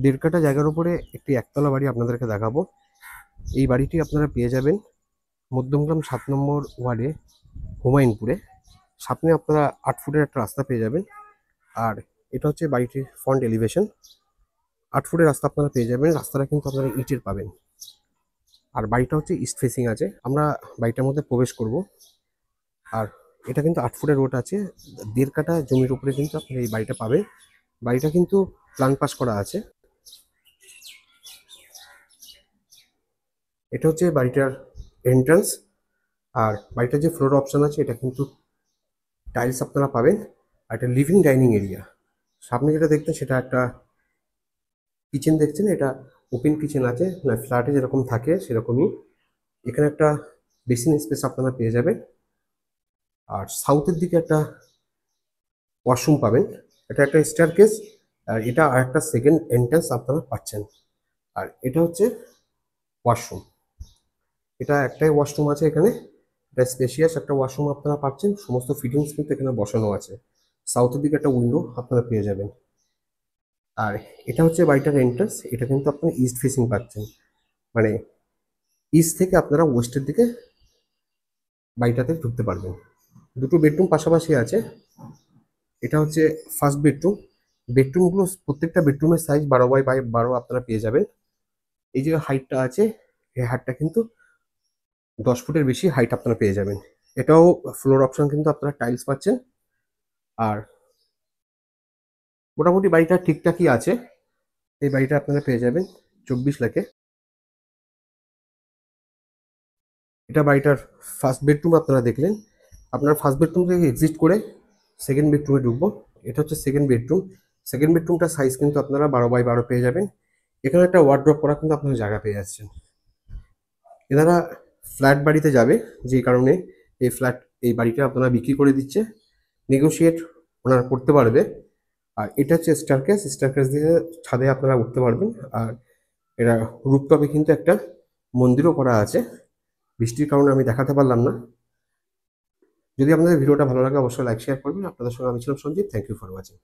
দেড় কাঠা জায়গার উপরে একটি একতলা বাড়ি আপনাদেরকে দেখাবো। এই বাড়িটি আপনারা পেয়ে যাবেন মধ্যমগ্রাম 7 নম্বর ওয়ার্ডে হুমায়ুনপুরে। সামনে আপনারা 8 ফুটের একটা রাস্তা পেয়ে যাবেন। আর এটা হচ্ছে বাড়িটির ফ্রন্ট এলিভেশন। 8 ফুটের রাস্তা আপনারা পেয়ে যাবেন। রাস্তাটা কিন্তু আপনারা ইটের পাবেন। আর বাড়িটা হচ্ছে ইস্ট ফেসিং আছে। আমরা বাড়িটার মধ্যে প্রবেশ করব। আর এটা কিন্তু 8 ফুটের রোড আছে। দেড় কাঠা জমির উপরে কিন্তু আপনারা এই বাড়িটা পাবেন। বাড়িটা কিন্তু প্ল্যান পাস করা আছে। এটা হচ্ছে বাড়িটার এন্ট্রান্স। আর বাড়িটার যে ফ্লোর অপশন আছে এটা কিন্তু টাইলস আপনারা পাবেন। আর এটা লিভিং ডাইনিং এরিয়া। সামনে যেটা দেখছেন সেটা একটা কিচেন দেখছেন। এটা ওপেন কিচেন আছে, না ফ্ল্যাটে যেরকম থাকে সেরকমই। এখানে একটা বেসিন স্পেস আপনারা পেয়ে যাবেন। আর সাউথের দিকে একটা ওয়াশরুম পাবেন। এটা একটা স্টেয়ারকেস। আর এটা আর একটা সেকেন্ড এন্ট্রান্স আপনারা পাচ্ছেন। আর এটা হচ্ছে ওয়াশরুম। এটা একটাই ওয়াশরুম আছে এখানে। এটা স্পেশিয়াস একটা ওয়াশরুম আপনারা পাচ্ছেন। সমস্ত ফিটিংস কিন্তু এখানে বসানো আছে। সাউথের দিকে একটা উইন্ডো আপনারা পেয়ে যাবেন। আর এটা হচ্ছে বাড়িটার এন্ট্রান্স। এটা কিন্তু আপনারা ইস্ট ফেসিং পাচ্ছেন, মানে ইস্ট থেকে আপনারা ওয়েস্টের দিকে বাড়িটাতে ঢুকতে পারবেন। দুটো বেডরুম পাশাপাশি আছে। এটা হচ্ছে ফার্স্ট বেডরুম। বেডরুমগুলো প্রত্যেকটা বেডরুমের সাইজ 12 বাই 12 আপনারা পেয়ে যাবেন। এই যে হাইটটা আছে, এই হাইটটা কিন্তু 10 ফুটের বেশি হাইট আপনারা পেয়ে যাবেন। এটাও ফ্লোর অপশন কিন্তু আপনারা টাইলস পাচ্ছেন। আর মোটামুটি বাড়িটা ঠিকঠাকই আছে। এই বাড়িটা আপনারা পেয়ে যাবেন 24 লাখে। এটা বাড়িটার ফার্স্ট বেডরুম আপনারা দেখলেন। আপনার ফার্স্ট বেডরুম থেকে এক্সিট করে সেকেন্ড বেডরুমে ঢুকবো। এটা হচ্ছে সেকেন্ড বেডরুম। সেকেন্ড বেডরুমটার সাইজ কিন্তু আপনারা 12 বাই 12 পেয়ে যাবেন। এখানে একটা ওয়ার্ড্রপ করা কিন্তু আপনারা জায়গা পেয়ে যাচ্ছেন। এনারা ফ্ল্যাট বাড়িতে যাবে, যে কারণে এই বাড়িটা আপনারা বিক্রি করে দিচ্ছে। নেগোশিয়েট ওনারা করতে পারবে। আর এটা হচ্ছে স্টারকেস। স্টারকেস দিয়ে ছাদে আপনারা উঠতে পারবেন। আর এরা রুপটপে কিন্তু একটা মন্দিরও করা আছে। বৃষ্টির কারণে আমি দেখাতে পারলাম না। যদি আপনাদের ভিডিওটা ভালো লাগে অবশ্যই লাইক শেয়ার করবেন। আপনাদের সঙ্গে আমি ছিলাম Sanjit. Thank you for watching.